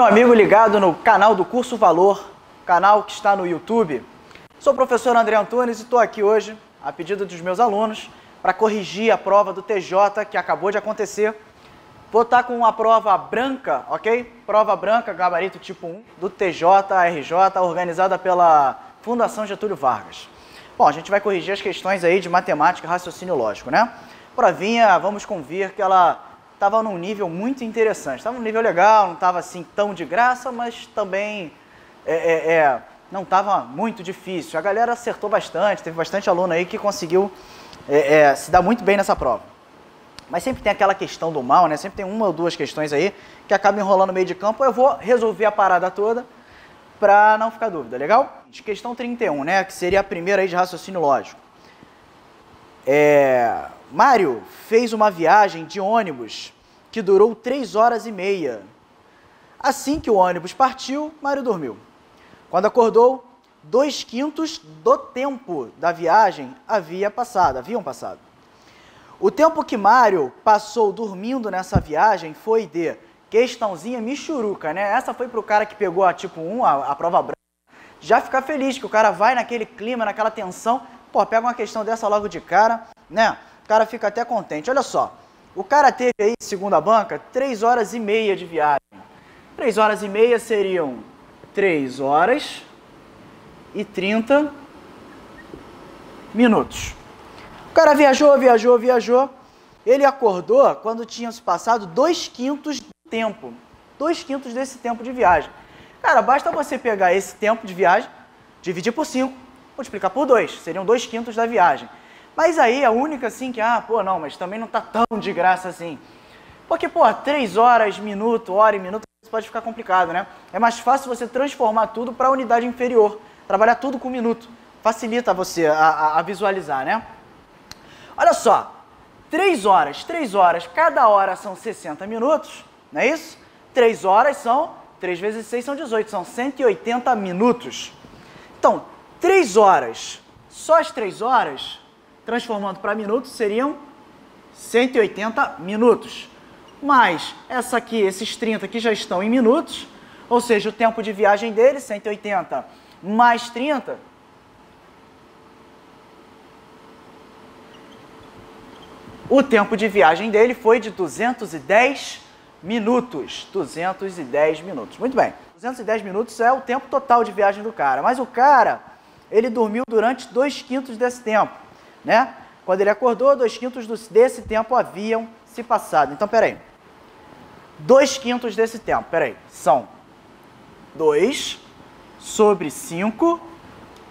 amigo ligado no canal do Curso Valor, canal que está no YouTube. Sou o professor André Antunes e estou aqui hoje, a pedido dos meus alunos, para corrigir a prova do TJ que acabou de acontecer. Vou estar com uma prova branca, ok? Prova branca, gabarito tipo 1, do TJ-RJ, organizada pela Fundação Getúlio Vargas. Bom, a gente vai corrigir as questões aí de matemática e raciocínio lógico, né? Provinha, vamos convir que ela estava num nível muito interessante. Estava num nível legal, não estava assim tão de graça, mas também não estava muito difícil. A galera acertou bastante, teve bastante aluno aí que conseguiu se dar muito bem nessa prova. Mas sempre tem aquela questão do mal, né? Sempre tem uma ou duas questões aí que acabam enrolando no meio de campo. Eu vou resolver a parada toda para não ficar dúvida, legal? Questão 31, né? Que seria a primeira aí de raciocínio lógico. Mário fez uma viagem de ônibus que durou 3 horas e meia. Assim que o ônibus partiu, Mário dormiu. Quando acordou, 2/5 do tempo da viagem haviam passado. O tempo que Mário passou dormindo nessa viagem foi de questãozinha michuruca, né? Essa foi para o cara que pegou a tipo 1, a prova branca, já ficar feliz, que o cara vai naquele clima, naquela tensão, pô, pega uma questão dessa logo de cara, né? O cara fica até contente. Olha só, o cara teve aí, segundo a banca, 3 horas e meia de viagem. 3 horas e meia seriam 3 horas e 30 minutos. O cara viajou. Ele acordou quando tinham se passado 2/5 do tempo. 2/5 desse tempo de viagem. Cara, basta você pegar esse tempo de viagem, dividir por 5, multiplicar por 2. Seriam 2/5 da viagem. Mas aí a única assim que, não, mas também não tá tão de graça assim. Porque, 3 horas, minuto, hora e minuto, isso pode ficar complicado, né? É mais fácil você transformar tudo para a unidade inferior. Trabalhar tudo com minuto. Facilita você a visualizar, né? Olha só, 3 horas, cada hora são 60 minutos, não é isso? 3 horas são, 3 vezes 6 são 18, são 180 minutos. Então, 3 horas, só as 3 horas, transformando para minutos, seriam 180 minutos. Mas esses 30 aqui já estão em minutos, ou seja, o tempo de viagem dele, 180 mais 30, o tempo de viagem dele foi de 210 minutos. 210 minutos. Muito bem. 210 minutos é o tempo total de viagem do cara. Mas o cara, ele dormiu durante 2/5 desse tempo, né? Quando ele acordou, 2/5 desse tempo haviam se passado. Então, peraí. 2/5 desse tempo, peraí. São 2 sobre 5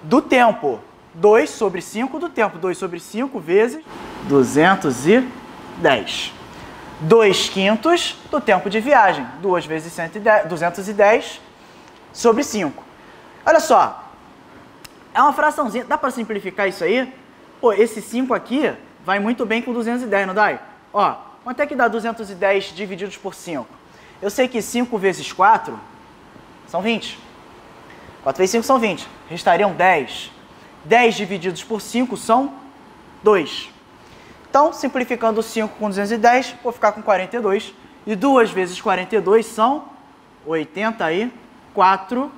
do tempo. 2 sobre 5 do tempo. 2 sobre 5 vezes 210. 2/5 do tempo de viagem. 2 vezes 210 sobre 5. Olha só. É uma fraçãozinha. Dá para simplificar isso aí? Pô, esse 5 aqui vai muito bem com 210, não dá? Ó, quanto é que dá 210 divididos por 5? Eu sei que 5 vezes 4 são 20. 4 vezes 5 são 20. Restariam 10. 10 divididos por 5 são 2. Então, simplificando 5 com 210, vou ficar com 42. E 2 vezes 42 são 84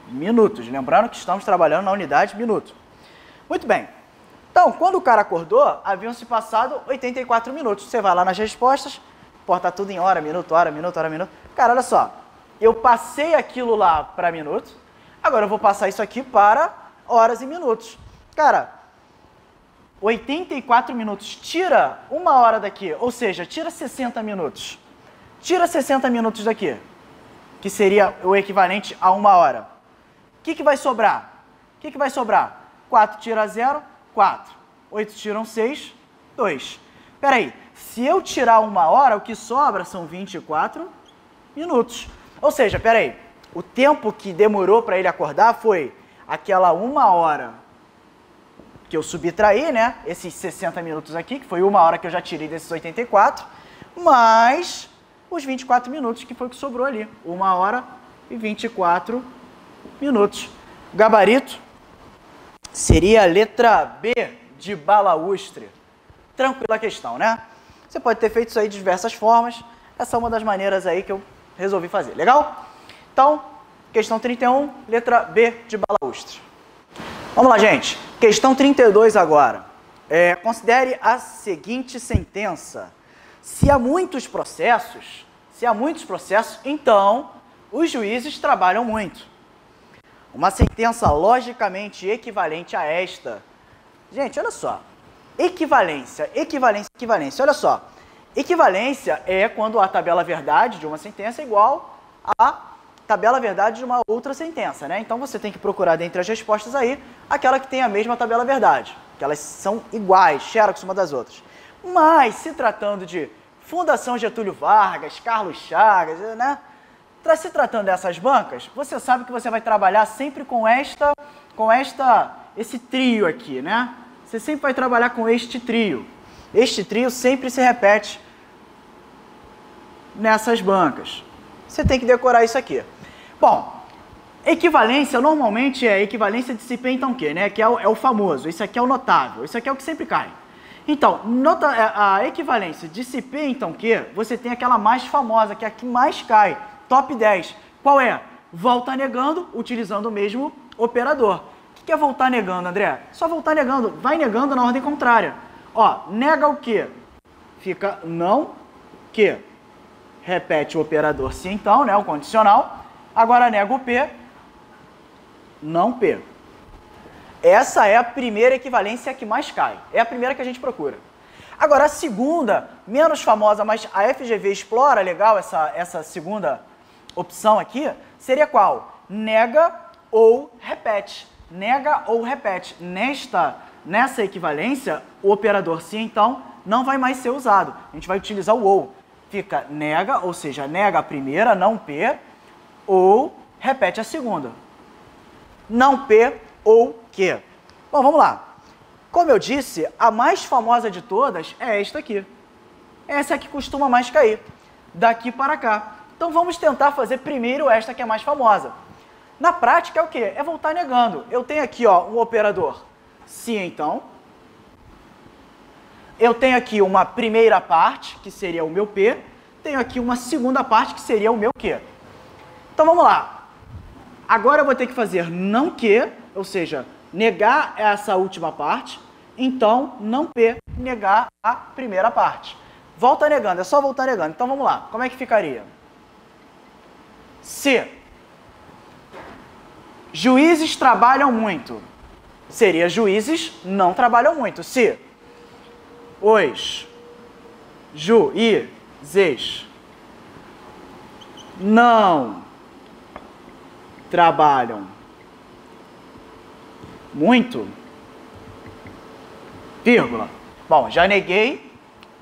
minutos. Lembrando que estamos trabalhando na unidade minuto. Muito bem. Então, quando o cara acordou, haviam se passado 84 minutos. Você vai lá nas respostas, porta tudo em hora, minuto, hora, minuto, hora, minuto. Cara, olha só. Eu passei aquilo lá para minuto, agora eu vou passar isso aqui para horas e minutos. Cara, 84 minutos, tira 1 hora daqui, ou seja, tira 60 minutos. Tira 60 minutos daqui, que seria o equivalente a 1 hora. O que vai sobrar? 4 tira 0, 4. 8 tiram 6, 2. Peraí, se eu tirar 1 hora, o que sobra são 24 minutos. Ou seja, peraí, o tempo que demorou para ele acordar foi aquela 1 hora que eu subtraí, né? Esses 60 minutos aqui, que foi 1 hora que eu já tirei desses 84, mais os 24 minutos, que foi o que sobrou ali. 1 hora e 24 minutos. O gabarito seria a letra B de balaústre. Tranquila a questão, né? Você pode ter feito isso aí de diversas formas. Essa é uma das maneiras aí que eu resolvi fazer. Legal? Então, questão 31, letra B de balaústre. Vamos lá, gente. Questão 32 agora. Considere a seguinte sentença. Se há muitos processos, então os juízes trabalham muito. Uma sentença logicamente equivalente a esta. Gente, olha só. Equivalência. Olha só. Equivalência é quando a tabela verdade de uma sentença é igual à tabela verdade de uma outra sentença, né? Então você tem que procurar dentre as respostas aí aquela que tem a mesma tabela verdade, que elas são iguais, xerox uma das outras. Mas se tratando de Fundação Getúlio Vargas, Carlos Chagas, né? Se tratando dessas bancas, você sabe que você vai trabalhar sempre com esse trio aqui, né? Você sempre vai trabalhar com este trio. Este trio sempre se repete nessas bancas. Você tem que decorar isso aqui. Bom, equivalência normalmente é equivalência de se P então Q, né? Que é o famoso. Isso aqui é o notável. Isso aqui é o que sempre cai. Então, a equivalência de se P então Q, você tem aquela mais famosa, que é a que mais cai. Top 10. Qual é? Volta negando, utilizando o mesmo operador. O que é voltar negando, André? Só voltar negando. Vai negando na ordem contrária. Ó, nega o Q. Fica não Q. Repete o operador se então, né? O condicional. Agora nega o P. Não P. Essa é a primeira equivalência que mais cai. É a primeira que a gente procura. Agora, a segunda, menos famosa, mas a FGV explora legal essa segunda opção aqui, seria qual? Nega ou repete. Nega ou repete. Nessa equivalência, o operador se, então, não vai mais ser usado. A gente vai utilizar o ou. Fica nega, ou seja, nega a primeira, não P, ou repete a segunda. Não P ou Q. Bom, vamos lá. Como eu disse, a mais famosa de todas é esta aqui. Essa é a que costuma mais cair, daqui para cá. Então vamos tentar fazer primeiro esta que é mais famosa. Na prática é o quê? É voltar negando. Eu tenho aqui ó, um operador se então. Eu tenho aqui uma primeira parte, que seria o meu P. Tenho aqui uma segunda parte, que seria o meu Q. Então vamos lá. Agora eu vou ter que fazer não Q, ou seja, negar essa última parte. Então, não P, negar a primeira parte. Volta negando, é só voltar negando. Então vamos lá. Como é que ficaria? Se juízes trabalham muito, seria juízes não trabalham muito. Se os juízes não trabalham muito, vírgula. Bom, já neguei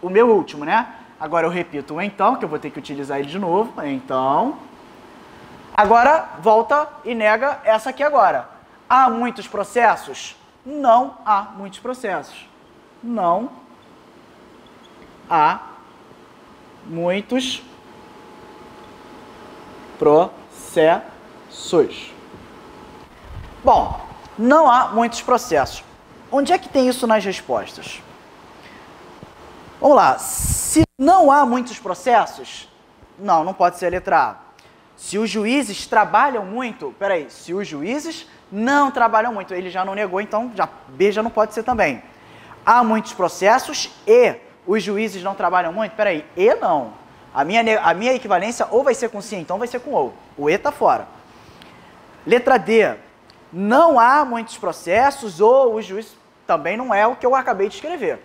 o meu último, né? Agora eu repito o então, que eu vou ter que utilizar ele de novo. Então, agora volta e nega essa aqui agora. Há muitos processos? Não há muitos processos. Não há muitos processos. Bom, não há muitos processos. Onde é que tem isso nas respostas? Vamos lá. Se não há muitos processos, não pode ser a letra A. Se os juízes trabalham muito, peraí, se os juízes não trabalham muito, ele já não negou, então B já não pode ser também. Há muitos processos e os juízes não trabalham muito, peraí, E não. A minha equivalência ou vai ser com sim, então vai ser com ou. O E tá fora. Letra D. Não há muitos processos ou os juízes também não é o que eu acabei de escrever.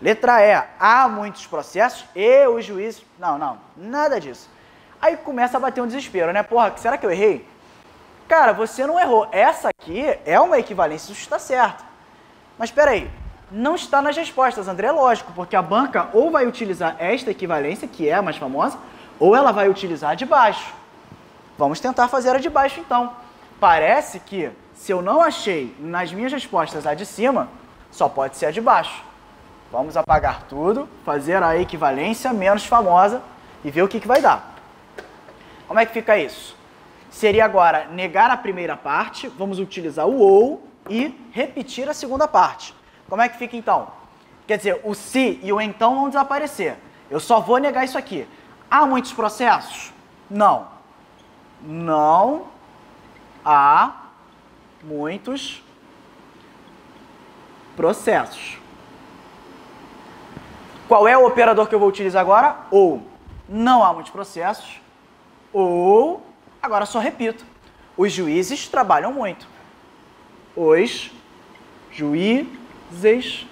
Letra E. Há muitos processos e os juízes... Não, nada disso. Aí começa a bater um desespero, né? Porra, será que eu errei? Cara, você não errou. Essa aqui é uma equivalência, isso está certo. Mas espera aí, não está nas respostas, André, é lógico, porque a banca ou vai utilizar esta equivalência, que é a mais famosa, ou ela vai utilizar a de baixo. Vamos tentar fazer a de baixo, então. Parece que, se eu não achei nas minhas respostas a de cima, só pode ser a de baixo. Vamos apagar tudo, fazer a equivalência menos famosa e ver o que vai dar. Como é que fica isso? Seria agora negar a primeira parte, vamos utilizar o ou e repetir a segunda parte. Como é que fica então? Quer dizer, o se e o então vão desaparecer. Eu só vou negar isso aqui. Há muitos processos? Não. Não há muitos processos. Qual é o operador que eu vou utilizar agora? Ou. Não há muitos processos. Ou, agora só repito, os juízes trabalham muito. Os juízes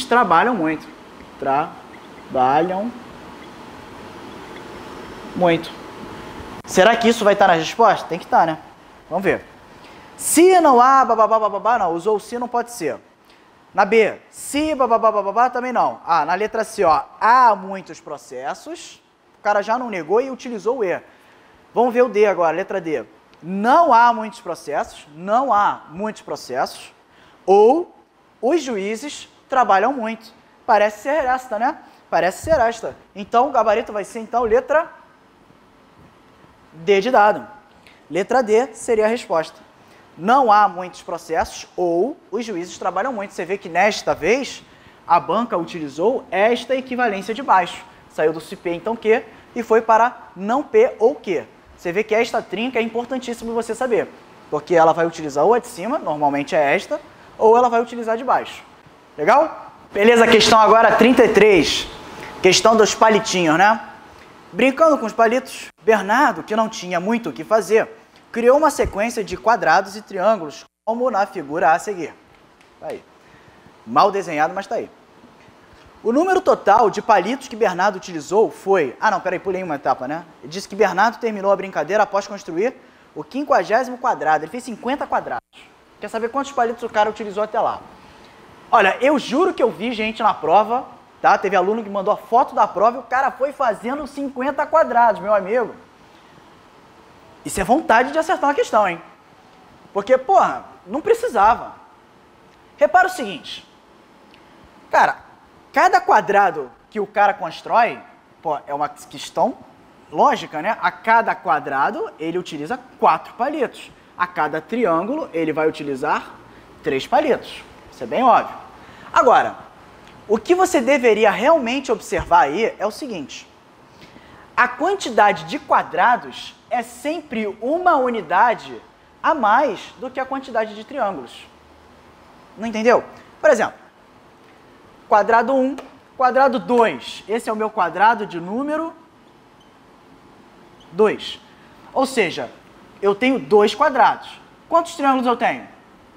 trabalham muito. Trabalham muito. Será que isso vai estar na resposta? Tem que estar, né? Vamos ver. Se não há, bababá, não. Usou o se, não pode ser. Na B, se, bababá, também não. Ah, na letra C, ó, há muitos processos. O cara já não negou e utilizou o E. Vamos ver o D agora, letra D. Não há muitos processos. Não há muitos processos. Ou os juízes trabalham muito. Parece ser esta, né? Parece ser esta. Então, o gabarito vai ser, então, letra D de dado. Letra D seria a resposta. Não há muitos processos ou os juízes trabalham muito. Você vê que nesta vez a banca utilizou esta equivalência de baixo. Saiu do se P, então Q, e foi para não P ou Q. Você vê que esta trinca é importantíssimo você saber, porque ela vai utilizar ou a de cima, normalmente é esta, ou ela vai utilizar a de baixo. Legal? Beleza, questão agora 33. Questão dos palitinhos, né? Brincando com os palitos, Bernardo, que não tinha muito o que fazer, criou uma sequência de quadrados e triângulos, como na figura a seguir. Tá aí. Mal desenhado, mas tá aí. O número total de palitos que Bernardo utilizou foi... Ah, não, peraí, pulei uma etapa, né? Ele disse que Bernardo terminou a brincadeira após construir o 50º quadrado. Ele fez 50 quadrados. Quer saber quantos palitos o cara utilizou até lá? Olha, eu juro que eu vi gente na prova, tá? Teve aluno que mandou a foto da prova e o cara foi fazendo 50 quadrados, meu amigo. Isso é vontade de acertar uma questão, hein? Porque, porra, não precisava. Repara o seguinte. Cara, cada quadrado que o cara constrói, pô, é uma questão lógica, né? A cada quadrado, ele utiliza 4 palitos. A cada triângulo, ele vai utilizar 3 palitos. Isso é bem óbvio. Agora, o que você deveria realmente observar aí é o seguinte. A quantidade de quadrados é sempre uma unidade a mais do que a quantidade de triângulos. Não entendeu? Por exemplo, quadrado 1, quadrado 2. Esse é o meu quadrado de número 2. Ou seja, eu tenho 2 quadrados. Quantos triângulos eu tenho?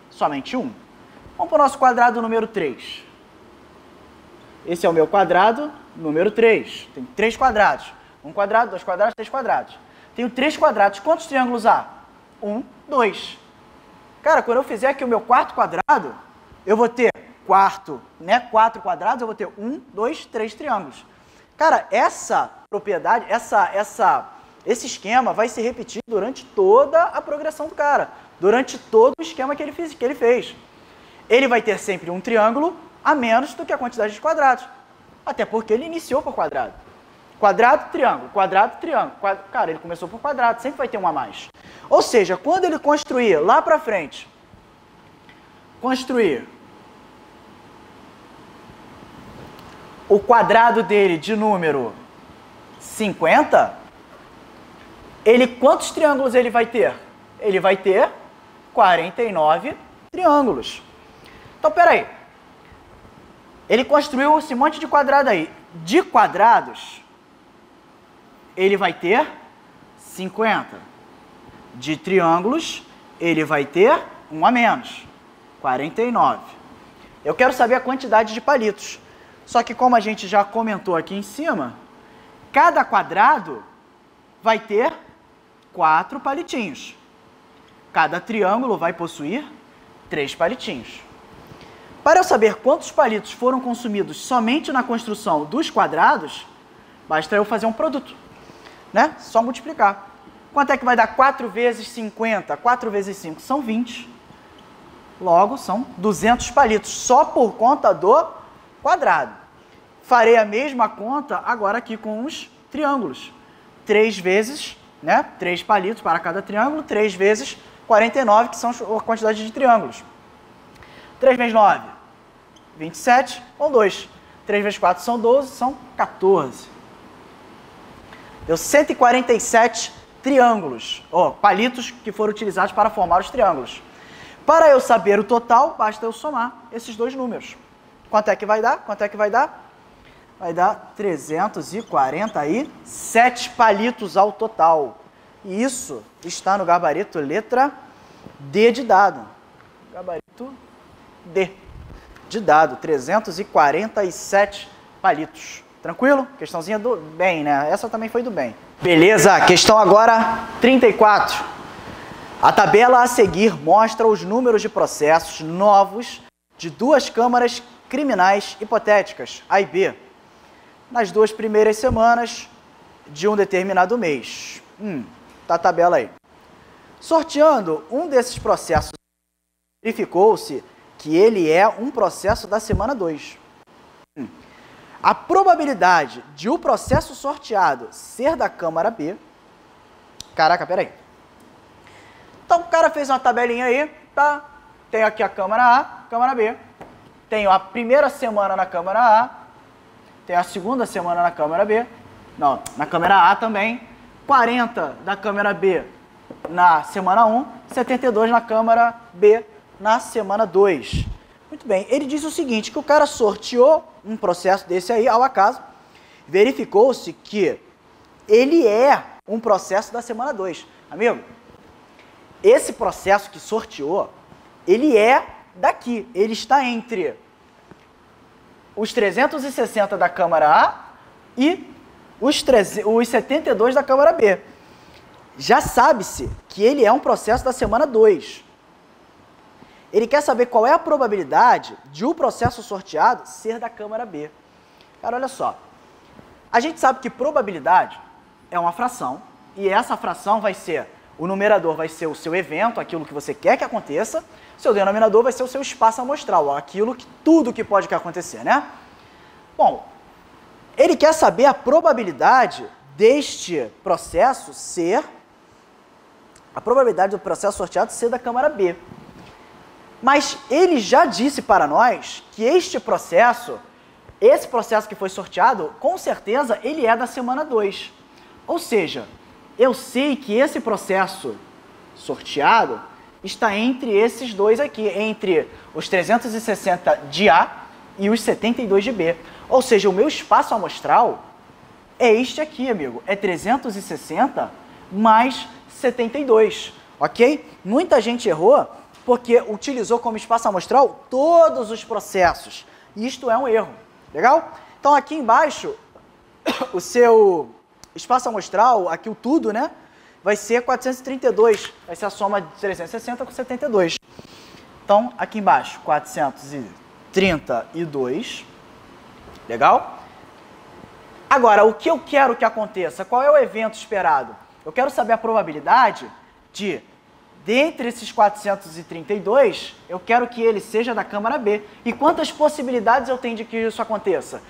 Somente um. Vamos para o nosso quadrado número 3. Esse é o meu quadrado número 3. Tem 3 quadrados. 1 quadrado, 2 quadrados, 3 quadrados. Tenho 3 quadrados. Quantos triângulos há? 1, 2. Cara, quando eu fizer aqui o meu quarto quadrado, eu vou ter 4 quadrados, eu vou ter 1, 2, 3 triângulos. Cara, essa propriedade, esse esquema vai se repetir durante toda a progressão do cara. Durante todo o esquema que ele fez. Ele vai ter sempre um triângulo a menos do que a quantidade de quadrados. Até porque ele iniciou por quadrado. Quadrado, triângulo, quadrado, triângulo. Cara, ele começou por quadrado, sempre vai ter um a mais. Ou seja, quando ele construir lá pra frente, construir o quadrado dele de número 50, quantos triângulos ele vai ter? Ele vai ter 49 triângulos. Então, peraí. Ele construiu esse monte de quadrado aí. De quadrados, ele vai ter 50. De triângulos, ele vai ter um a menos, 49. Eu quero saber a quantidade de palitos. Só que como a gente já comentou aqui em cima, cada quadrado vai ter 4 palitinhos. Cada triângulo vai possuir 3 palitinhos. Para eu saber quantos palitos foram consumidos somente na construção dos quadrados, basta eu fazer um produto, né? Só multiplicar. Quanto é que vai dar 4 vezes 50? 4 vezes 5 são 20. Logo, são 200 palitos, só por conta do quadrado. Farei a mesma conta agora aqui com os triângulos. 3 vezes, né? 3 palitos para cada triângulo, 3 vezes 49, que são a quantidade de triângulos. 3 vezes 9, 27, ou 2. 3 vezes 4 são 12, são 14. Deu 147 triângulos, palitos que foram utilizados para formar os triângulos. Para eu saber o total, basta eu somar esses dois números. Quanto é que vai dar? Quanto é que vai dar? Vai dar 347 palitos ao total. E isso está no gabarito letra D de dado. Gabarito D de dado, 347 palitos. Tranquilo? Questãozinha do bem, né? Essa também foi do bem. Beleza, questão agora 34. A tabela a seguir mostra os números de processos novos de duas câmaras criminais hipotéticas, A e B, nas 2 primeiras semanas de um determinado mês. Tá a tabela aí. Sorteando um desses processos, verificou-se que ele é um processo da semana 2. A probabilidade de o processo sorteado ser da câmara B... Caraca, peraí. Então, o cara fez uma tabelinha aí, tá? Tem aqui a câmara A, câmara B. Tenho a primeira semana na câmara A. Tenho a segunda semana na câmara B. Não, na câmara A também. 40 da câmara B na semana 1. 72 na câmara B na semana 2. Muito bem, ele diz o seguinte, que o cara sorteou um processo desse aí, ao acaso, verificou-se que ele é um processo da semana 2. Amigo, esse processo que sorteou, ele é daqui, ele está entre os 360 da câmara A e os 72 da câmara B. Já sabe-se que ele é um processo da semana 2. Ele quer saber qual é a probabilidade de o processo sorteado ser da câmara B. Cara, olha só. A gente sabe que probabilidade é uma fração, e essa fração vai ser, o numerador vai ser o seu evento, aquilo que você quer que aconteça, seu denominador vai ser o seu espaço amostral, aquilo que tudo que pode acontecer, né? Bom, ele quer saber a probabilidade deste processo ser, a probabilidade do processo sorteado ser da câmara B. Mas ele já disse para nós que esse processo que foi sorteado, com certeza ele é da semana 2. Ou seja, eu sei que esse processo sorteado está entre esses dois aqui, entre os 360 de A e os 72 de B. Ou seja, o meu espaço amostral é este aqui, amigo. É 360 mais 72, ok? Muita gente errou porque utilizou como espaço amostral todos os processos. E isto é um erro, legal? Então aqui embaixo, o seu espaço amostral, aqui o tudo, né? Vai ser 432, vai ser a soma de 360 com 72. Então, aqui embaixo, 432, legal? Agora, o que eu quero que aconteça? Qual é o evento esperado? Eu quero saber a probabilidade de, dentre esses 432, eu quero que ele seja da câmara B. E quantas possibilidades eu tenho de que isso aconteça?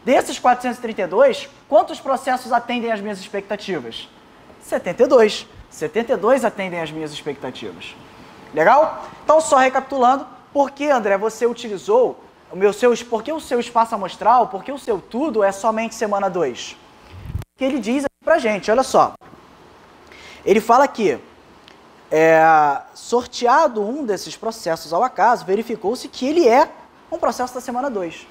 Desses 432, quantos processos atendem às minhas expectativas? 72. 72 atendem às minhas expectativas. Legal? Então, só recapitulando, por que, André, você utilizou por que o seu espaço amostral, por que o seu tudo é somente semana 2? Que ele diz aqui pra gente, olha só. Ele fala que, sorteado um desses processos ao acaso, verificou-se que ele é um processo da semana 2.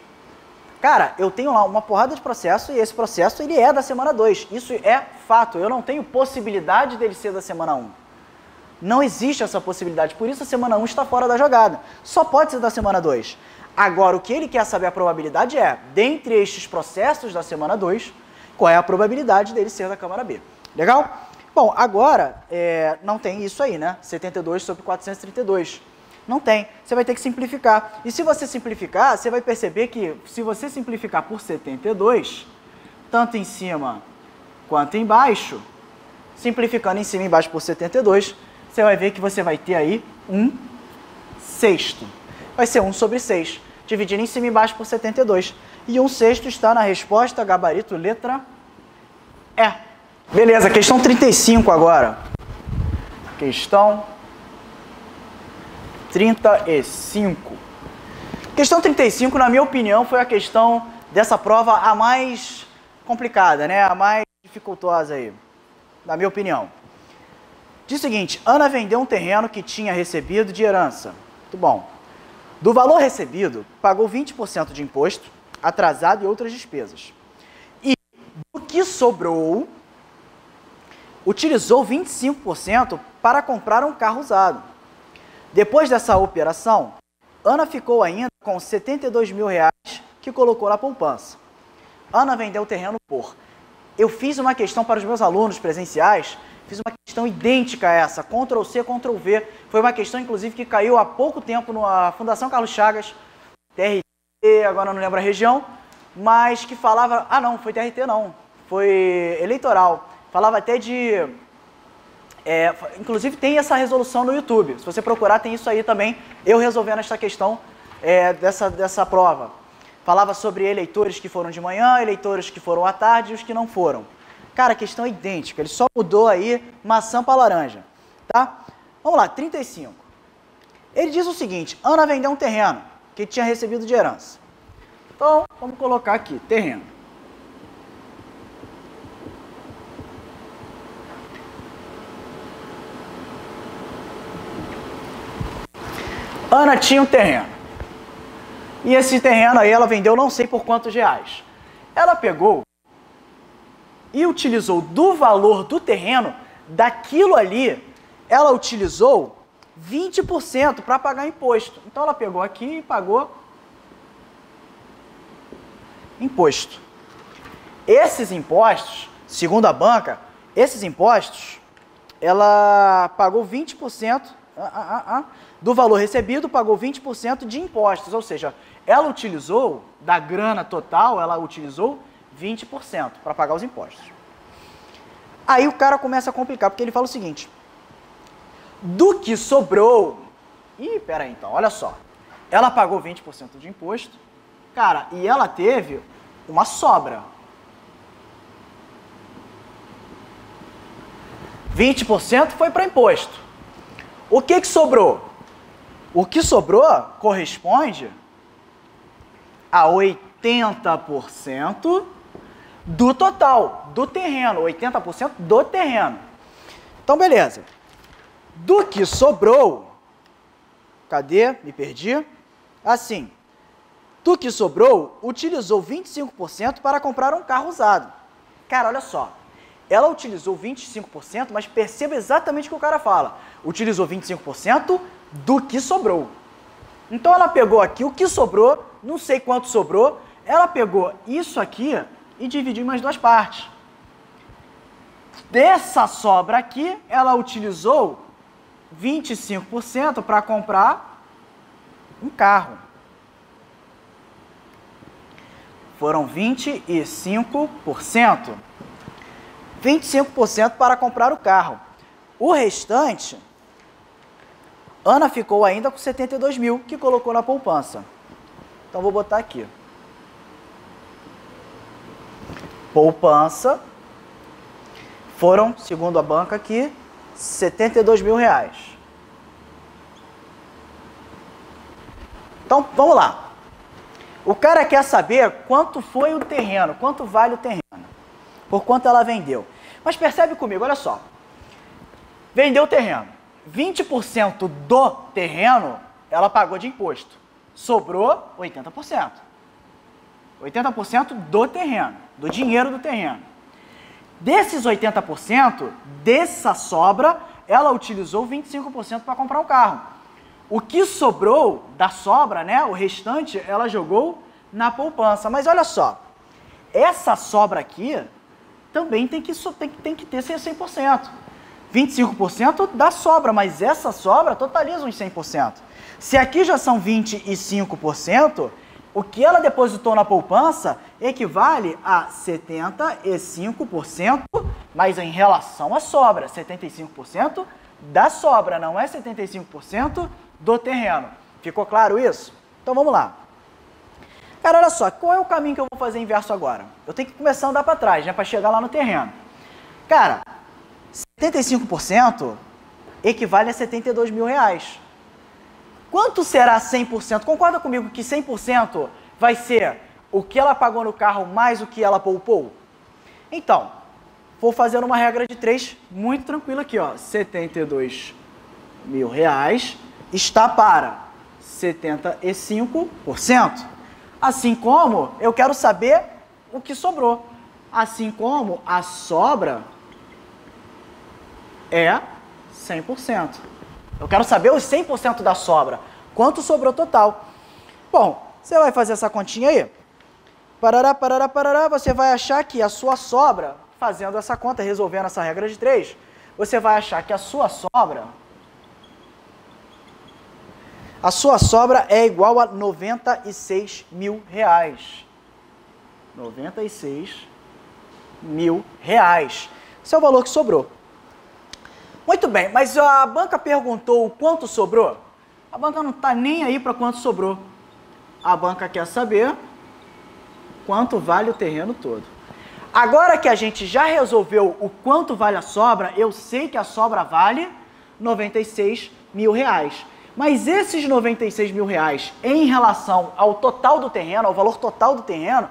Cara, eu tenho lá uma porrada de processo e esse processo ele é da semana 2. Isso é fato, eu não tenho possibilidade dele ser da semana 1. Não existe essa possibilidade, por isso a semana 1 está fora da jogada. Só pode ser da semana 2. Agora, o que ele quer saber a probabilidade é, dentre estes processos da semana 2, qual é a probabilidade dele ser da câmara B. Legal? Bom, agora, não tem isso aí, né? 72 sobre 432. Não tem. Você vai ter que simplificar. E se você simplificar, você vai perceber que se você simplificar por 72, tanto em cima quanto embaixo, simplificando em cima e embaixo por 72, você vai ver que você vai ter aí 1/6. Vai ser 1 sobre 6, dividindo em cima e embaixo por 72. E 1/6 está na resposta, gabarito, letra E. Beleza, questão 35 agora. Questão 35. Questão 35, na minha opinião, foi a questão dessa prova a mais complicada, né? A mais dificultosa aí, na minha opinião. Diz o seguinte, Ana vendeu um terreno que tinha recebido de herança. Muito bom. Do valor recebido, pagou 20% de imposto, atrasado e outras despesas. E do que sobrou, utilizou 25% para comprar um carro usado. Depois dessa operação, Ana ficou ainda com 72 mil reais que colocou na poupança. Ana vendeu o terreno por... Eu fiz uma questão para os meus alunos presenciais, fiz uma questão idêntica a essa, Ctrl+C, Ctrl+V. Foi uma questão, inclusive, que caiu há pouco tempo na Fundação Carlos Chagas, TRT, agora não lembro a região, mas que falava... Ah, não, foi TRT não, foi eleitoral. Falava até de... inclusive tem essa resolução no YouTube, se você procurar tem isso aí também, eu resolvendo esta questão dessa prova. Falava sobre eleitores que foram de manhã, eleitores que foram à tarde e os que não foram. Cara, a questão é idêntica, ele só mudou aí maçã para laranja, tá? Vamos lá, 35. Ele diz o seguinte, Ana vendeu um terreno que tinha recebido de herança. Então, vamos colocar aqui, terreno. Ana tinha um terreno. E esse terreno aí ela vendeu não sei por quantos reais. Ela pegou e utilizou do valor do terreno, daquilo ali, ela utilizou 20% para pagar imposto. Então ela pegou aqui e pagou imposto. Esses impostos, segundo a banca, esses impostos, ela pagou 20%, do valor recebido, pagou 20% de impostos, ou seja, ela utilizou, da grana total, ela utilizou 20% para pagar os impostos. Aí o cara começa a complicar, porque ele fala o seguinte, do que sobrou, peraí então, olha só, ela pagou 20% de imposto, cara, e ela teve uma sobra. 20% foi para imposto. O que sobrou? O que sobrou corresponde a 80% do total, do terreno, 80% do terreno. Então, beleza. Do que sobrou, cadê? Me perdi. Assim, do que sobrou, utilizou 25% para comprar um carro usado. Cara, olha só. Ela utilizou 25%, mas perceba exatamente o que o cara fala. Utilizou 25% do que sobrou. Então ela pegou aqui o que sobrou, não sei quanto sobrou, ela pegou isso aqui e dividiu em mais duas partes. Dessa sobra aqui, ela utilizou 25% para comprar um carro. Foram 25%. 25% para comprar o carro. O restante, Ana ficou ainda com 72 mil que colocou na poupança. Então vou botar aqui. Poupança, foram, segundo a banca aqui, 72 mil reais. Então vamos lá. O cara quer saber quanto foi o terreno, quanto vale o terreno, por quanto ela vendeu. Mas percebe comigo, olha só. Vendeu o terreno. 20% do terreno ela pagou de imposto. Sobrou 80%. 80% do terreno, do dinheiro do terreno. Desses 80%, dessa sobra, ela utilizou 25% para comprar um carro. O que sobrou da sobra, né, o restante, ela jogou na poupança. Mas olha só, essa sobra aqui também tem que ter 100%. 25% da sobra, mas essa sobra totaliza uns 100%. Se aqui já são 25%, o que ela depositou na poupança equivale a 75%, mas em relação à sobra, 75% da sobra, não é 75% do terreno. Ficou claro isso? Então vamos lá. Cara, olha só, qual é o caminho que eu vou fazer inverso agora? Eu tenho que começar a andar para trás, né, para chegar lá no terreno. Cara, 75% equivale a 72 mil reais. Quanto será 100%? Concorda comigo que 100% vai ser o que ela pagou no carro mais o que ela poupou? Então, vou fazer uma regra de 3 muito tranquila aqui, ó. R$72.000 está para 75%. Assim como eu quero saber o que sobrou. Assim como a sobra é 100%. Eu quero saber os 100% da sobra. Quanto sobrou total? Bom, você vai fazer essa continha aí. Parará, parará, parará. Você vai achar que a sua sobra, fazendo essa conta, resolvendo essa regra de 3, você vai achar que a sua sobra é igual a R$96.000. R$96.000. Esse é o valor que sobrou. Muito bem, mas a banca perguntou o quanto sobrou? A banca não está nem aí para quanto sobrou. A banca quer saber quanto vale o terreno todo. Agora que a gente já resolveu o quanto vale a sobra, eu sei que a sobra vale R$96.000. Mas esses R$96.000 em relação ao total do terreno, ao valor total do terreno,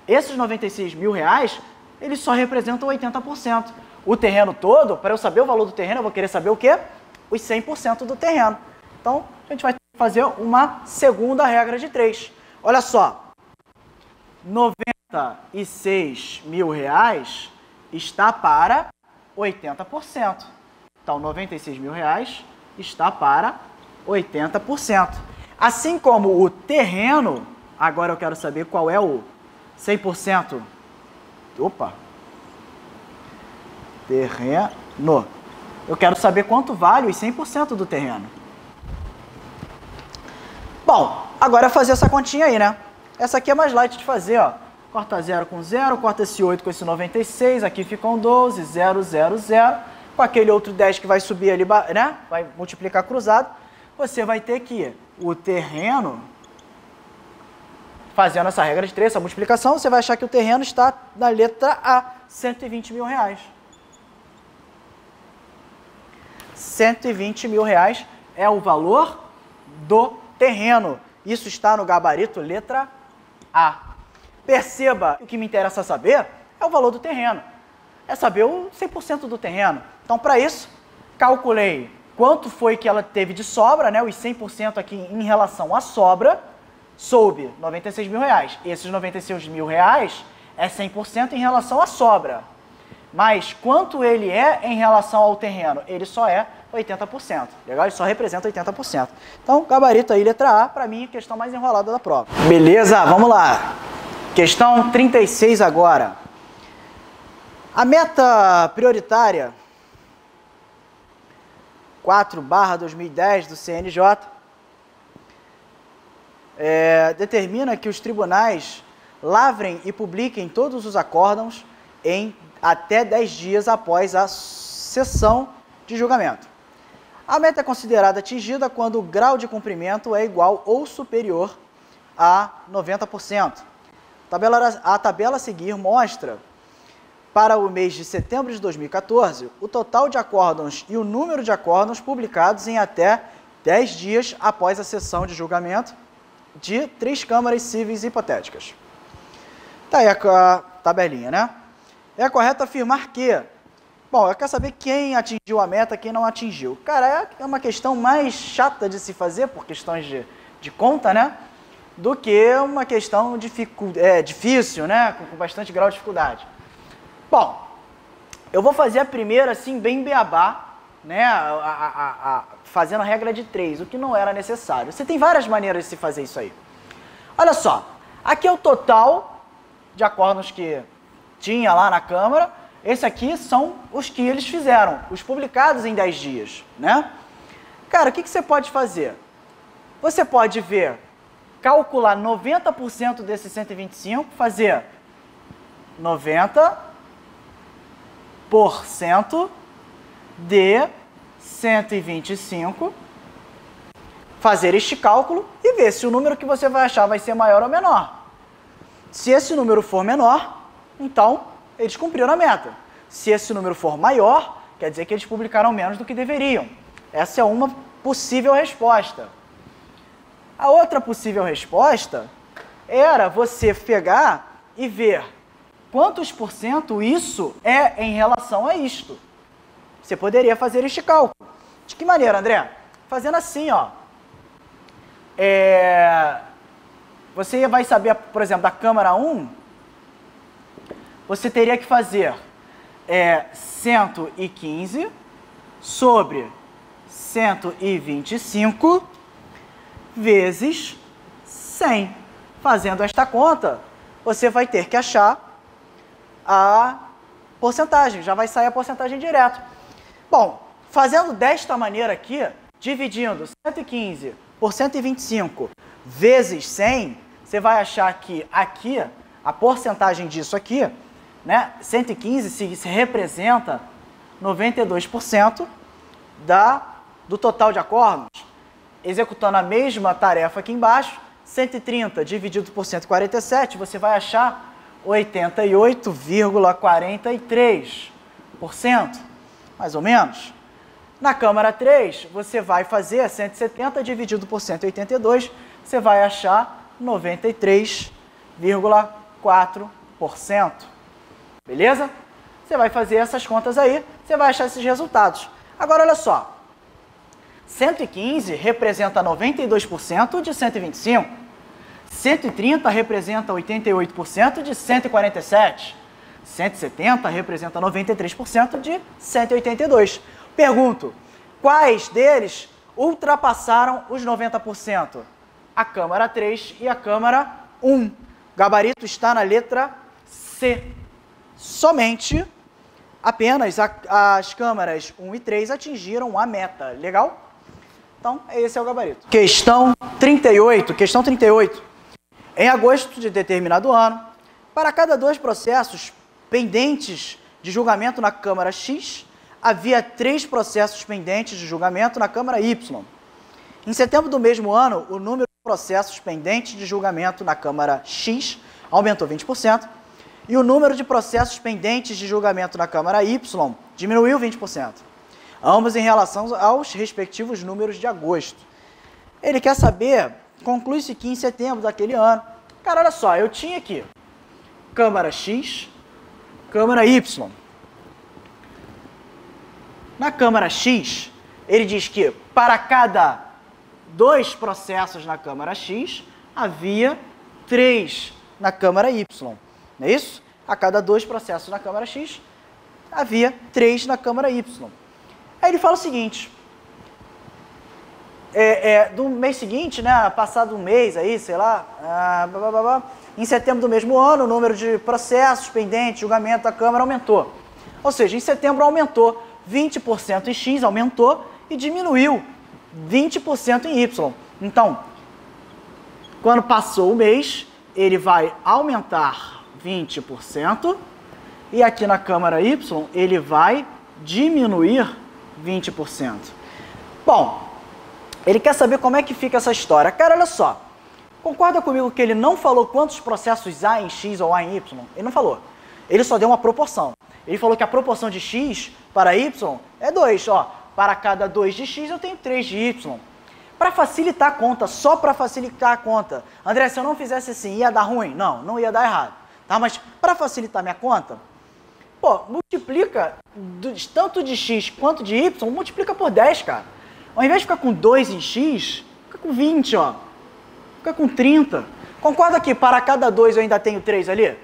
esses R$96.000, eles só representam 80%. O terreno todo, para eu saber o valor do terreno, eu vou querer saber o quê? Os 100% do terreno. Então, a gente vai fazer uma segunda regra de 3. Olha só, R$96.000 está para 80%. Então, R$96.000 está para 80%. Assim como o terreno, agora eu quero saber qual é o 100%. Opa! Terreno. Eu quero saber quanto vale os 100% do terreno. Bom, agora é fazer essa continha aí, né? Essa aqui é mais light de fazer, ó. Corta 0 com 0, corta esse 8 com esse 96, aqui ficam 12, 0, 0, 0. Com aquele outro 10 que vai subir ali, né? Vai multiplicar cruzado. Você vai ter que o terreno, fazendo essa regra de 3, essa multiplicação, você vai achar que o terreno está na letra A, R$120.000. R$120.000 é o valor do terreno. Isso está no gabarito letra A. Perceba que o que me interessa saber é o valor do terreno. É saber o 100% do terreno. Então, para isso, calculei quanto foi que ela teve de sobra, né? Os 100% aqui em relação à sobra, soube R$96.000. Esses R$96.000 é 100% em relação à sobra. Mas quanto ele é em relação ao terreno? Ele só é 80%. Legal? Ele só representa 80%. Então, gabarito aí, letra A, para mim, a questão mais enrolada da prova. Beleza, vamos lá. Questão 36 agora. A meta prioritária 4/2010 do CNJ determina que os tribunais lavrem e publiquem todos os acórdãos em até 10 dias após a sessão de julgamento. A meta é considerada atingida quando o grau de cumprimento é igual ou superior a 90%. A tabela a seguir mostra, para o mês de setembro de 2014, o total de acórdãos e o número de acórdãos publicados em até 10 dias após a sessão de julgamento de 3 câmaras cíveis hipotéticas. Tá aí a tabelinha, né? É correto afirmar que... Bom, eu quero saber quem atingiu a meta, quem não atingiu. Cara, é uma questão mais chata de se fazer, por questões de conta, né? Do que uma questão difícil, né? Com bastante grau de dificuldade. Bom, eu vou fazer a primeira, assim, bem beabá, né? Fazendo a regra de 3, o que não era necessário. Você tem várias maneiras de se fazer isso aí. Olha só, aqui é o total de acórdãos que tinha lá na Câmara. Esse aqui são os que eles fizeram, os publicados em 10 dias, né? Cara, o que você pode fazer? Você pode ver, calcular 90% desses 125, fazer 90% de 125, fazer este cálculo e ver se o número que você vai achar vai ser maior ou menor. Se esse número for menor, então eles cumpriram a meta. Se esse número for maior, quer dizer que eles publicaram menos do que deveriam. Essa é uma possível resposta. A outra possível resposta era você pegar e ver quantos por cento isso é em relação a isto? Você poderia fazer este cálculo. De que maneira, André? Fazendo assim, ó. Você vai saber, por exemplo, da câmara 1, você teria que fazer 115 sobre 125 vezes 100. Fazendo esta conta, você vai ter que achar a porcentagem, já vai sair a porcentagem direto. Bom, fazendo desta maneira aqui, dividindo 115 por 125 vezes 100, você vai achar que aqui, a porcentagem disso aqui, né, 115 se representa 92% do total de acordos. Executando a mesma tarefa aqui embaixo, 130 dividido por 147, você vai achar 88,43%, mais ou menos. Na câmara 3, você vai fazer 170 dividido por 182, você vai achar 93,4%. Beleza? Você vai fazer essas contas aí, você vai achar esses resultados. Agora, olha só. 115 representa 92% de 125. 130 representa 88% de 147. 170 representa 93% de 182. Pergunto, quais deles ultrapassaram os 90%? A câmara 3 e a câmara 1. O gabarito está na letra C. Somente, apenas as câmaras 1 e 3 atingiram a meta. Legal? Então, esse é o gabarito. Questão 38. Questão 38. Em agosto de determinado ano, para cada 2 processos pendentes de julgamento na Câmara X, havia 3 processos pendentes de julgamento na Câmara Y. Em setembro do mesmo ano, o número de processos pendentes de julgamento na Câmara X aumentou 20%, e o número de processos pendentes de julgamento na Câmara Y diminuiu 20%, ambos em relação aos respectivos números de agosto. Ele quer saber, conclui-se que em setembro daquele ano, cara, olha só, eu tinha aqui Câmara X, Câmara Y. Na Câmara X, ele diz que para cada 2 processos na Câmara X, havia 3 na Câmara Y. Não é isso? A cada 2 processos na Câmara X, havia 3 na Câmara Y. Aí ele fala o seguinte, do mês seguinte, né, passado um mês aí, sei lá, em setembro do mesmo ano, o número de processos pendentes, julgamento da Câmara aumentou. Ou seja, em setembro aumentou 20% em X, aumentou e diminuiu 20% em Y. Então, quando passou o mês, ele vai aumentar 20% e aqui na Câmara Y ele vai diminuir 20%. Bom, ele quer saber como é que fica essa história. Cara, olha só, concorda comigo que ele não falou quantos processos há em X ou há em Y? Ele não falou. Ele só deu uma proporção. Ele falou que a proporção de X para Y é 2. Ó, para cada 2 de X eu tenho 3 de Y. Para facilitar a conta, só para facilitar a conta. André, se eu não fizesse assim, ia dar ruim? Não, não ia dar errado. Tá? Mas para facilitar minha conta, pô, multiplica tanto de X quanto de Y, multiplica por 10, cara. Ao invés de ficar com 2 em X, fica com 20, ó. Fica com 30. Concorda que para cada 2 eu ainda tenho 3 ali?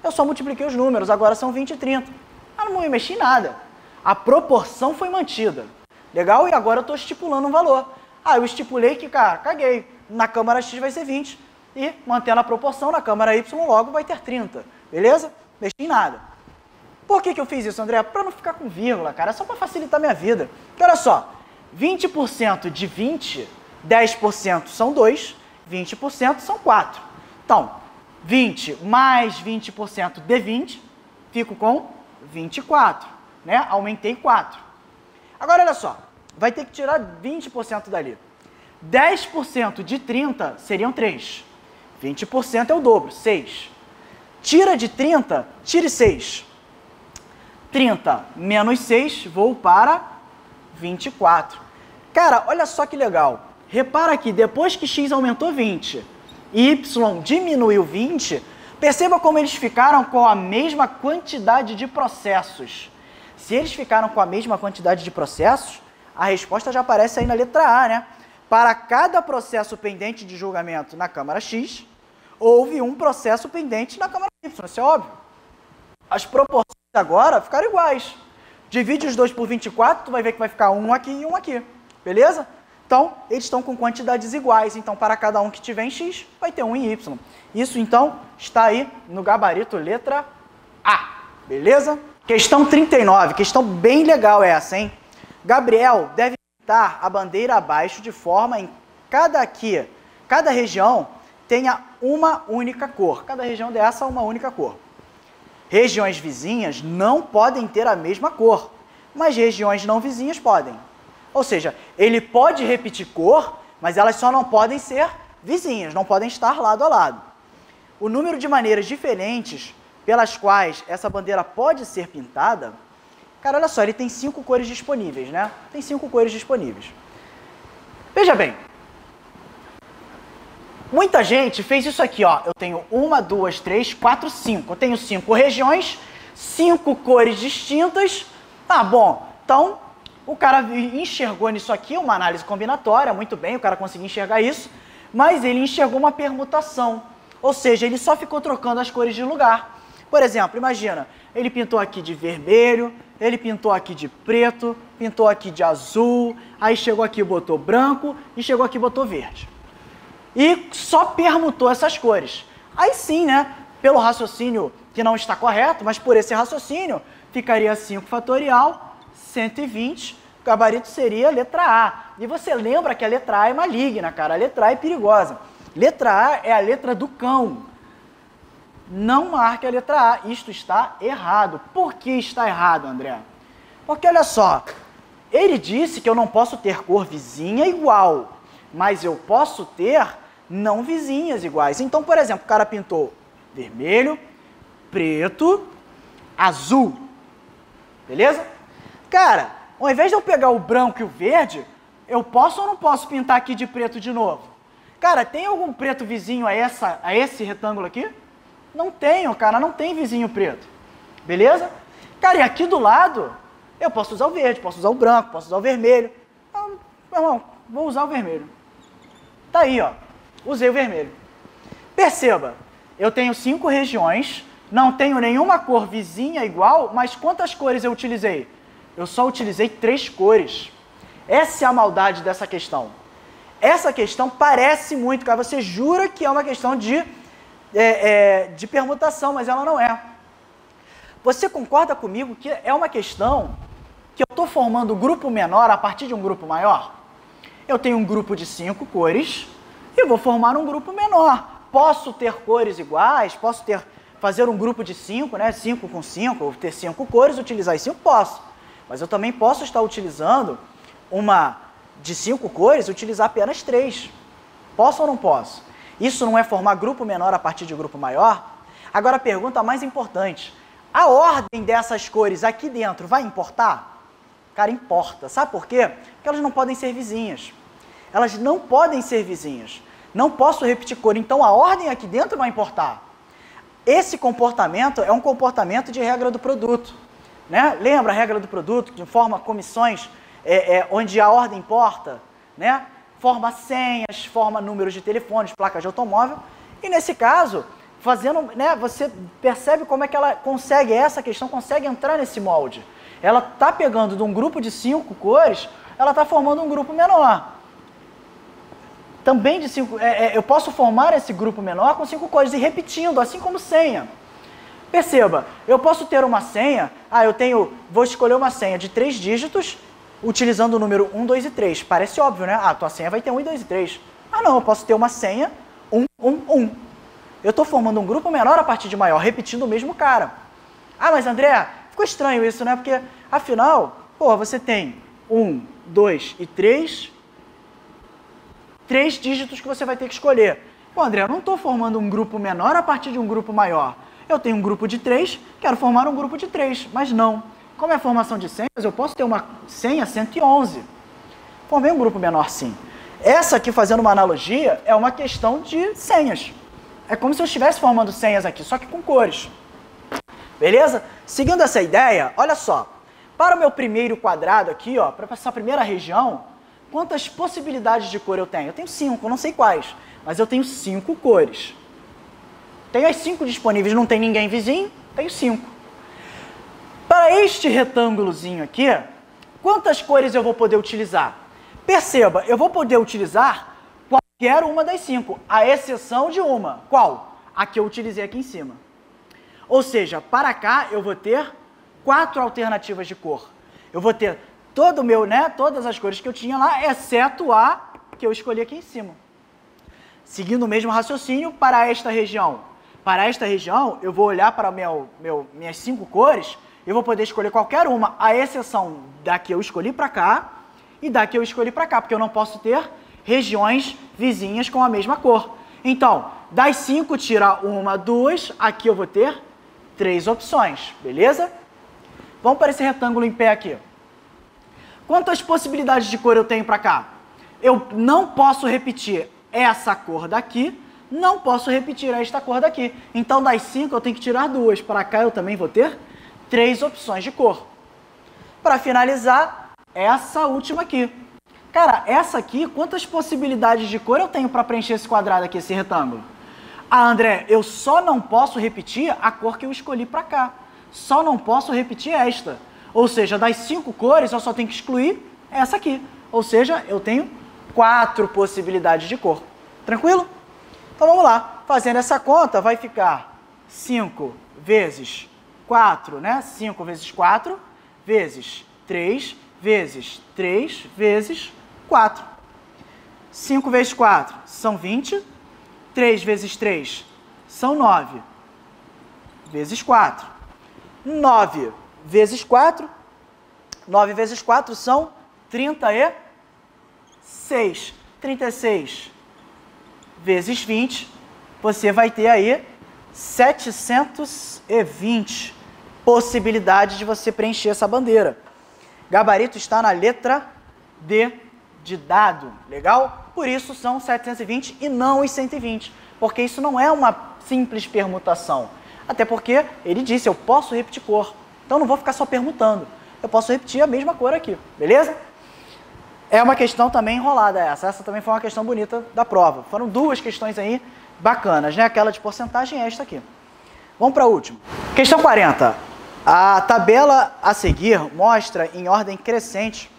Eu só multipliquei os números, agora são 20 e 30. Eu não mexi em nada. A proporção foi mantida. Legal? E agora eu estou estipulando um valor. Ah, eu estipulei que, cara, caguei. Na câmara X vai ser 20. E, mantendo a proporção, na câmara Y logo vai ter 30. Beleza? Mexi em nada. Por que eu fiz isso, André? Para não ficar com vírgula, cara. É só para facilitar a minha vida. Porque, olha só. 20% de 20, 10% são 2, 20% são 4. Então, 20 mais 20% de 20, fico com 24, né? Aumentei 4. Agora, olha só, vai ter que tirar 20% dali. 10% de 30 seriam 3. 20% é o dobro, 6. Tira de 30, tire 6. 30 menos 6, vou para 24. Cara, olha só que legal. Repara que depois que X aumentou 20 e Y diminuiu 20, Perceba como eles ficaram com a mesma quantidade de processos. Se eles ficaram com a mesma quantidade de processos, a resposta já aparece aí na letra A, né? Para cada processo pendente de julgamento na Câmara X, houve um processo pendente na Câmara Y, isso é óbvio. As proporções agora ficaram iguais. Divide os dois por 24, tu vai ver que vai ficar um aqui e um aqui, beleza? Então, eles estão com quantidades iguais, então para cada um que tiver em X, vai ter um em Y. Isso, então, está aí no gabarito letra A, beleza? Questão 39, questão bem legal essa, hein? Gabriel deve pintar a bandeira abaixo de forma em cada região tenha uma única cor. Cada região dessa uma única cor. Regiões vizinhas não podem ter a mesma cor, mas regiões não vizinhas podem. Ou seja, ele pode repetir cor, mas elas só não podem ser vizinhas, não podem estar lado a lado. O número de maneiras diferentes pelas quais essa bandeira pode ser pintada, cara, olha só, ele tem 5 cores disponíveis, né? Tem 5 cores disponíveis. Veja bem, muita gente fez isso aqui, ó. Eu tenho 1, 2, 3, 4, 5. Eu tenho 5 regiões, 5 cores distintas. Tá bom, então o cara enxergou nisso aqui uma análise combinatória, muito bem, o cara conseguiu enxergar isso, mas ele enxergou uma permutação, ou seja, ele só ficou trocando as cores de lugar. Por exemplo, imagina, ele pintou aqui de vermelho, ele pintou aqui de preto, pintou aqui de azul, aí chegou aqui e botou branco, e chegou aqui e botou verde. E só permutou essas cores. Aí sim, né, pelo raciocínio que não está correto, mas por esse raciocínio, ficaria 5 fatorial, 120, o gabarito seria a letra A. E você lembra que a letra A é maligna, cara, a letra A é perigosa. Letra A é a letra do cão. Não marque a letra A, isto está errado. Por que está errado, André? Porque olha só, ele disse que eu não posso ter cor vizinha igual, mas eu posso ter não vizinhas iguais. Então, por exemplo, o cara pintou vermelho, preto, azul, beleza? Cara, ao invés de eu pegar o branco e o verde, eu posso ou não posso pintar aqui de preto de novo? Cara, tem algum preto vizinho a esse retângulo aqui? Não tenho, cara, não tem vizinho preto, beleza? Cara, e aqui do lado, eu posso usar o verde, posso usar o branco, posso usar o vermelho. Então, meu irmão, vou usar o vermelho. Tá aí, ó, usei o vermelho. Perceba, eu tenho 5 regiões, não tenho nenhuma cor vizinha igual, mas quantas cores eu utilizei? Eu só utilizei 3 cores. Essa é a maldade dessa questão. Essa questão parece muito, cara, você jura que é uma questão de permutação, mas ela não é. Você concorda comigo que é uma questão que eu estou formando um grupo menor a partir de um grupo maior? Eu tenho um grupo de 5 cores e vou formar um grupo menor. Posso ter cores iguais, posso fazer um grupo de 5, né? 5 com 5, ou ter 5 cores, utilizar as 5, posso. Mas eu também posso estar utilizando uma de 5 cores e utilizar apenas 3. Posso ou não posso? Isso não é formar grupo menor a partir de grupo maior? Agora a pergunta mais importante, a ordem dessas cores aqui dentro vai importar? Cara, importa. Sabe por quê? Porque elas não podem ser vizinhas. Elas não podem ser vizinhas. Não posso repetir cor, então a ordem aqui dentro vai importar. Esse comportamento é um comportamento de regra do produto, né? Lembra a regra do produto, que forma comissões onde a ordem importa, né? Forma senhas, forma números de telefones, placas de automóvel, e nesse caso, fazendo, né, você percebe como é que ela consegue, essa questão consegue entrar nesse molde. Ela está pegando de um grupo de 5 cores, ela está formando um grupo menor. Também de 5, eu posso formar esse grupo menor com 5 cores e repetindo, assim como senha. Perceba, eu posso ter uma senha, vou escolher uma senha de 3 dígitos, utilizando o número 1, 2 e 3. Parece óbvio, né? Ah, tua senha vai ter 1, 2 e 3. Ah, não, eu posso ter uma senha 1, 1, 1. Eu estou formando um grupo menor a partir de maior, repetindo o mesmo cara. Ah, mas André, ficou estranho isso, né? Porque, afinal, pô, você tem 1, 2 e 3 dígitos que você vai ter que escolher. Pô, André, eu não estou formando um grupo menor a partir de um grupo maior. Eu tenho um grupo de 3, quero formar um grupo de 3, mas não. Como é formação de senhas, eu posso ter uma senha 111. Formei um grupo menor sim. Essa aqui, fazendo uma analogia, é uma questão de senhas. É como se eu estivesse formando senhas aqui, só que com cores. Beleza? Seguindo essa ideia, olha só. Para o meu primeiro quadrado aqui, ó, para essa primeira região, quantas possibilidades de cor eu tenho? Eu tenho 5, eu não sei quais, mas eu tenho 5 cores. Tenho as 5 disponíveis, não tem ninguém vizinho, tenho 5. Para este retângulozinho aqui, quantas cores eu vou poder utilizar? Perceba, eu vou poder utilizar qualquer uma das 5, à exceção de uma. Qual? A que eu utilizei aqui em cima. Ou seja, para cá eu vou ter 4 alternativas de cor. Eu vou ter todo o meu, todas as cores que eu tinha lá, exceto a que eu escolhi aqui em cima. Seguindo o mesmo raciocínio para esta região. Para esta região, eu vou olhar para minhas 5 cores, eu vou poder escolher qualquer uma, à exceção da que eu escolhi para cá e da que eu escolhi para cá, porque eu não posso ter regiões vizinhas com a mesma cor. Então, das 5, tira 1, 2, aqui eu vou ter 3 opções, beleza? Vamos para esse retângulo em pé aqui. Quantas possibilidades de cor eu tenho para cá? Eu não posso repetir essa cor daqui, não posso repetir esta cor daqui. Então, das 5, eu tenho que tirar 2. Para cá, eu também vou ter 3 opções de cor. Para finalizar, essa última aqui. Cara, essa aqui, quantas possibilidades de cor eu tenho para preencher esse quadrado aqui, esse retângulo? Ah, André, eu só não posso repetir a cor que eu escolhi para cá. Só não posso repetir esta. Ou seja, das 5 cores, eu só tenho que excluir essa aqui. Ou seja, eu tenho 4 possibilidades de cor. Tranquilo? Então vamos lá. Fazendo essa conta, vai ficar 5 vezes 4, né? 5 vezes 4, vezes 3, vezes 3, vezes 4. 5 vezes 4 são 20. 3 vezes 3 são 9. Vezes 4. 9 vezes 4. 9 vezes 4 são 36. 36 vezes 20, você vai ter aí 720 possibilidades de você preencher essa bandeira. Gabarito está na letra D de dado, legal? Por isso são 720 e não os 120, porque isso não é uma simples permutação. Até porque ele disse, eu posso repetir cor, então não vou ficar só permutando. Eu posso repetir a mesma cor aqui, beleza? É uma questão também enrolada essa. Essa também foi uma questão bonita da prova. Foram 2 questões aí bacanas, né? Aquela de porcentagem e esta aqui. Vamos para a última. Questão 40. A tabela a seguir mostra em ordem crescente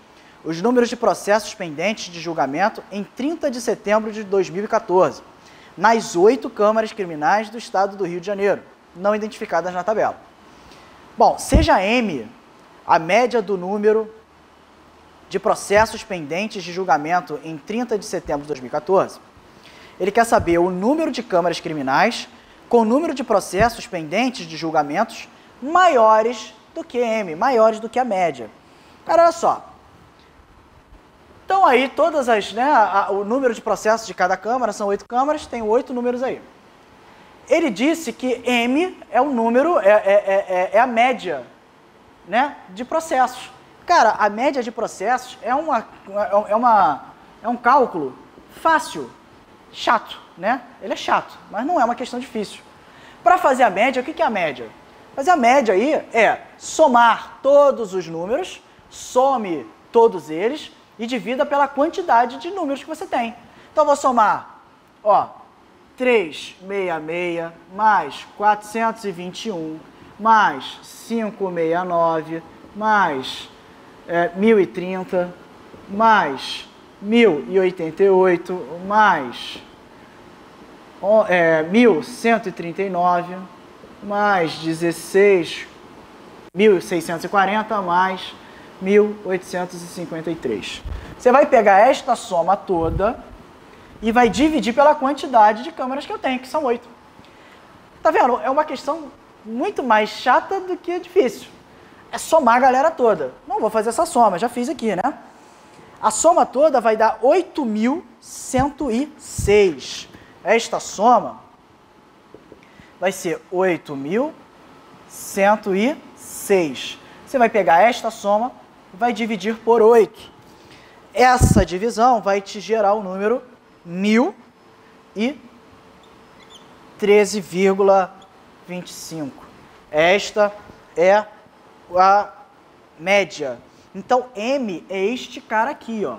os números de processos pendentes de julgamento em 30 de setembro de 2014, nas 8 câmaras criminais do estado do Rio de Janeiro, não identificadas na tabela. Bom, seja M a média do número de processos pendentes de julgamento em 30 de setembro de 2014, ele quer saber o número de câmaras criminais com o número de processos pendentes de julgamentos maiores do que M, maiores do que a média. Cara, olha só. Então aí todas as, o número de processos de cada câmara, são 8 câmaras, tem 8 números aí. Ele disse que M é o número, é a média, né, de processos. Cara, a média de processos é um cálculo fácil, chato, né? Ele é chato, mas não é uma questão difícil. Para fazer a média, o que é a média? Fazer a média aí é somar todos os números, some todos eles e divida pela quantidade de números que você tem. Então, eu vou somar, ó, 366 mais 421 mais 569 mais 1030 mais 1088 mais 1139 mais 16.640 mais 1.853. Você vai pegar esta soma toda e vai dividir pela quantidade de câmaras que eu tenho, que são 8. Tá vendo? É uma questão muito mais chata do que difícil. É somar a galera toda. Não vou fazer essa soma, já fiz aqui, né? A soma toda vai dar 8.106. Esta soma vai ser 8.106. Você vai pegar esta soma e vai dividir por 8. Essa divisão vai te gerar o número 1.030. 13,25. Esta é a média. Então, M é este cara aqui, ó.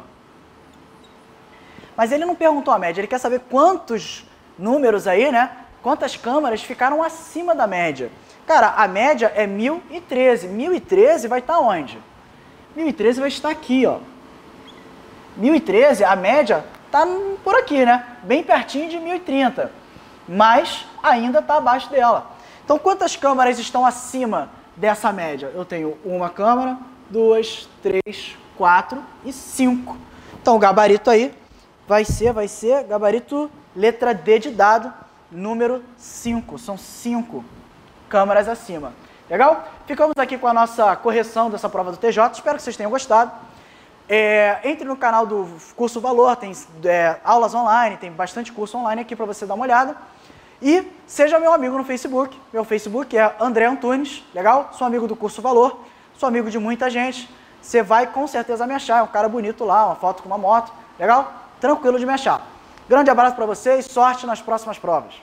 Mas ele não perguntou a média, ele quer saber quantos números aí, né? Quantas câmaras ficaram acima da média. Cara, a média é 1013. 1013 vai estar onde? 1013 vai estar aqui, ó. 1013, a média tá por aqui, né? Bem pertinho de 1030. Mas ainda está abaixo dela. Então, quantas câmaras estão acima dessa média? Eu tenho uma câmara, 2, 3, 4 e 5. Então, o gabarito aí vai ser gabarito letra D de dado, número 5. São 5 câmaras acima. Legal? Ficamos aqui com a nossa correção dessa prova do TJ. Espero que vocês tenham gostado. Entre no canal do Curso Valor, tem aulas online, tem bastante curso online aqui para você dar uma olhada. E seja meu amigo no Facebook. Meu Facebook é André Antunes, legal? Sou amigo do Curso Valor, sou amigo de muita gente. Você vai com certeza me achar, é um cara bonito lá, uma foto com uma moto, legal? Tranquilo de me achar. Grande abraço para vocês, sorte nas próximas provas.